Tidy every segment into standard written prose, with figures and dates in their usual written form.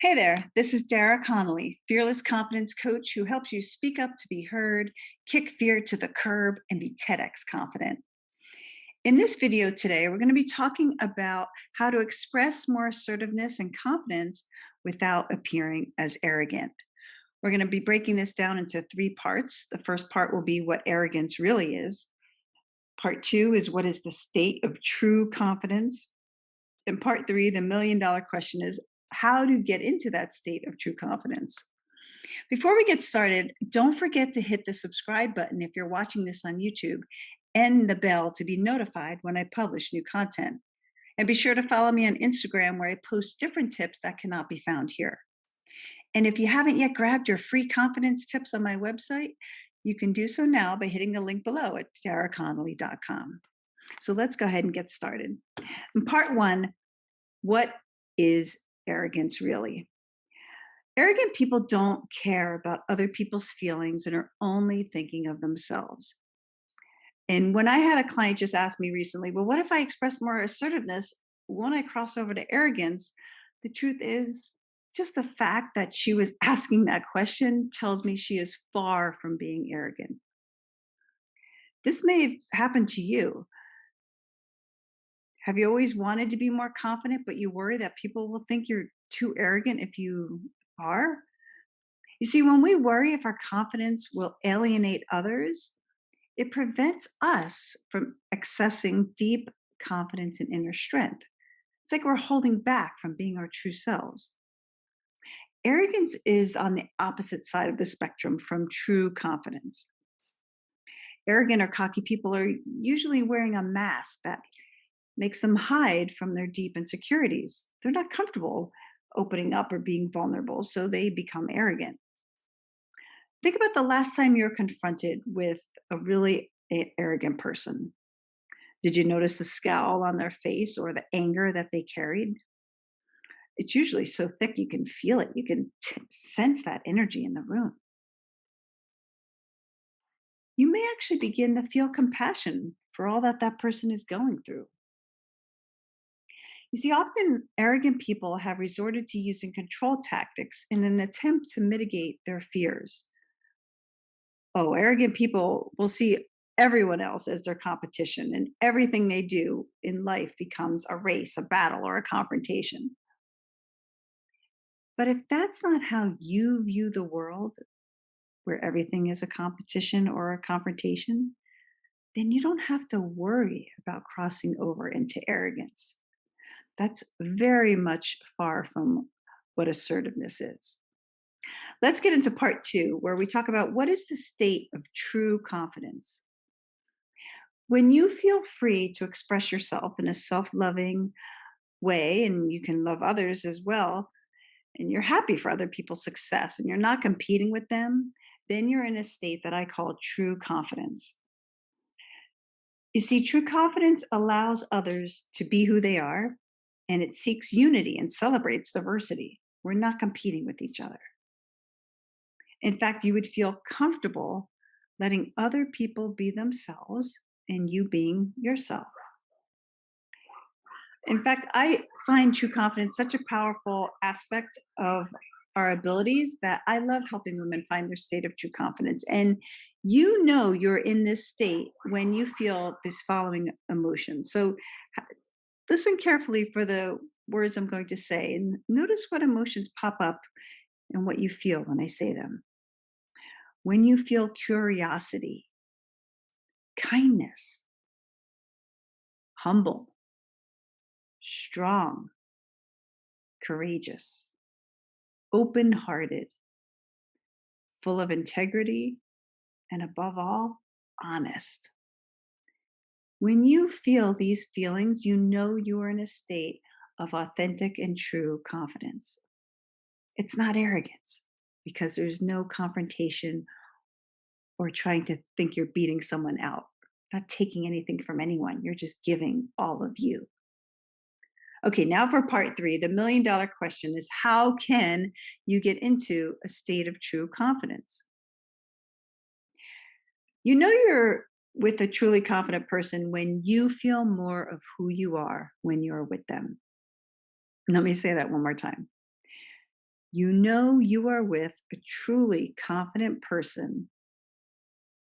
Hey there, this is Dara Connolly, fearless confidence coach who helps you speak up to be heard, kick fear to the curb, and be TEDx confident. In this video today, we're going to be talking about how to express more assertiveness and confidence without appearing as arrogant. We're going to be breaking this down into three parts. The first part will be what arrogance really is. Part two is what is the state of true confidence. And part three, the $1,000,000 question is how to get into that state of true confidence. Before we get started, don't forget to hit the subscribe button if you're watching this on YouTube and the bell to be notified when I publish new content. And be sure to follow me on Instagram where I post different tips that cannot be found here. And if you haven't yet grabbed your free confidence tips on my website, you can do so now by hitting the link below at daraconnolly.com. So let's go ahead and get started. In part one, what is arrogance really? Arrogant people don't care about other people's feelings and are only thinking of themselves. And when I had a client just ask me recently, well, what if I express more assertiveness? Won't I cross over to arrogance? The truth is, just the fact that she was asking that question tells me she is far from being arrogant. This may have happened to you. Have you always wanted to be more confident, but you worry that people will think you're too arrogant if you are? You see, when we worry if our confidence will alienate others, it prevents us from accessing deep confidence and inner strength. It's like we're holding back from being our true selves. Arrogance is on the opposite side of the spectrum from true confidence. Arrogant or cocky people are usually wearing a mask that makes them hide from their deep insecurities. They're not comfortable opening up or being vulnerable, so they become arrogant. Think about the last time you were confronted with a really arrogant person. Did you notice the scowl on their face or the anger that they carried? It's usually so thick you can feel it. You can sense that energy in the room. You may actually begin to feel compassion for all that that person is going through. You see, often arrogant people have resorted to using control tactics in an attempt to mitigate their fears. Oh, arrogant people will see everyone else as their competition, and everything they do in life becomes a race, a battle, or a confrontation. But if that's not how you view the world, where everything is a competition or a confrontation, then you don't have to worry about crossing over into arrogance. That's very much far from what assertiveness is. Let's get into part two, where we talk about what is the state of true confidence. When you feel free to express yourself in a self loving way, and you can love others as well, and you're happy for other people's success and you're not competing with them, then you're in a state that I call true confidence. You see, true confidence allows others to be who they are, and it seeks unity and celebrates diversity. We're not competing with each other. In fact, you would feel comfortable letting other people be themselves and you being yourself. In fact, I find true confidence such a powerful aspect of our abilities that I love helping women find their state of true confidence. And you know you're in this state when you feel this following emotion. So listen carefully for the words I'm going to say and notice what emotions pop up and what you feel when I say them. When you feel curiosity, kindness, humble, strong, courageous, open hearted, full of integrity, and above all, honest. When you feel these feelings, you know you are in a state of authentic and true confidence. It's not arrogance because there's no confrontation or trying to think you're beating someone out, not taking anything from anyone. You're just giving all of you. Okay, now for part three. The $1,000,000 question is how can you get into a state of true confidence? You know you're with a truly confident person when you feel more of who you are when you're with them. Let me say that one more time. You know you are with a truly confident person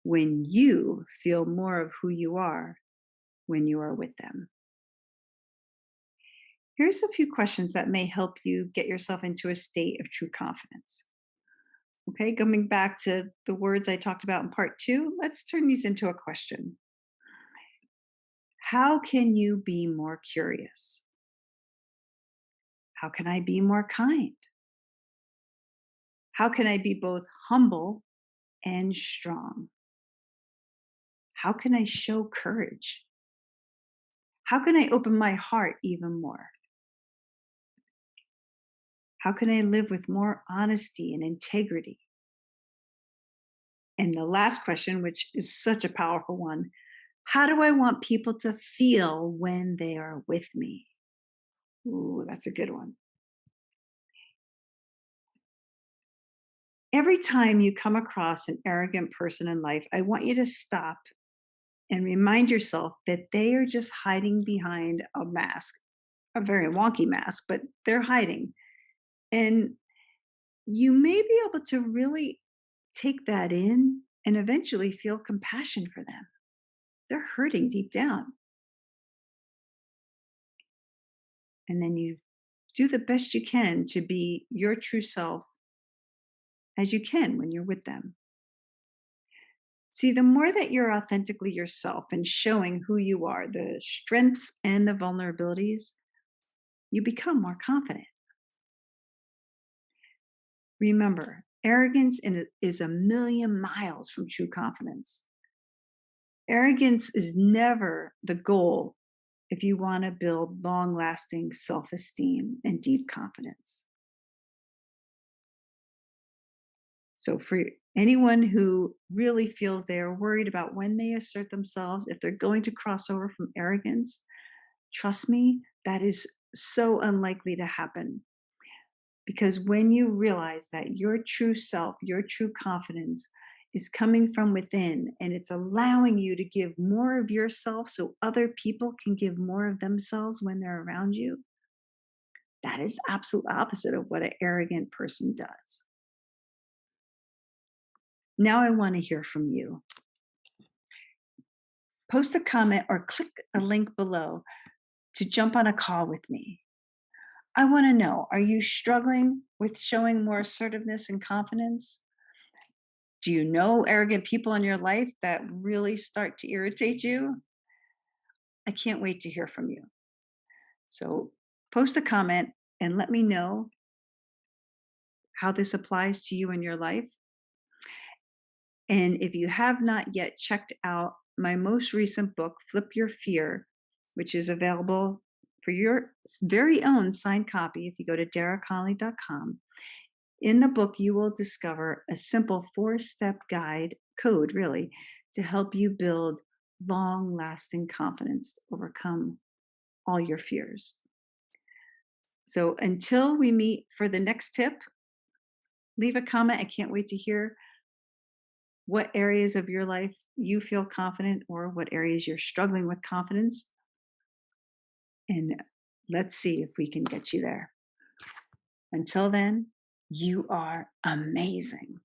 when you feel more of who you are when you are with them. Here's a few questions that may help you get yourself into a state of true confidence. Okay, coming back to the words I talked about in part two, let's turn these into a question. How can you be more curious? How can I be more kind? How can I be both humble and strong? How can I show courage? How can I open my heart even more? How can I live with more honesty and integrity? And the last question, which is such a powerful one, how do I want people to feel when they are with me? Ooh, that's a good one. Every time you come across an arrogant person in life, I want you to stop and remind yourself that they are just hiding behind a mask, a very wonky mask, but they're hiding. And you may be able to really take that in and eventually feel compassion for them. They're hurting deep down. And then you do the best you can to be your true self as you can when you're with them. See, the more that you're authentically yourself and showing who you are, the strengths and the vulnerabilities, you become more confident. Remember, arrogance is a million miles from true confidence. Arrogance is never the goal if you want to build long lasting self esteem and deep confidence. So, for anyone who really feels they are worried about when they assert themselves, if they're going to cross over from arrogance, trust me, that is so unlikely to happen. Because when you realize that your true self, your true confidence is coming from within and it's allowing you to give more of yourself so other people can give more of themselves when they're around you, that is absolute opposite of what an arrogant person does. Now I want to hear from you. Post a comment or click a link below to jump on a call with me. I want to know, are you struggling with showing more assertiveness and confidence? Do you know arrogant people in your life that really start to irritate you? I can't wait to hear from you. So post a comment and let me know how this applies to you in your life. And if you have not yet checked out my most recent book, Flip Your Fear, which is available for your very own signed copy if you go to daraconnolly.com. In the book, you will discover a simple 4-step guide, code really, to help you build long lasting confidence to overcome all your fears. So until we meet for the next tip, leave a comment. I can't wait to hear what areas of your life you feel confident or what areas you're struggling with confidence. And let's see if we can get you there. Until then, you are amazing.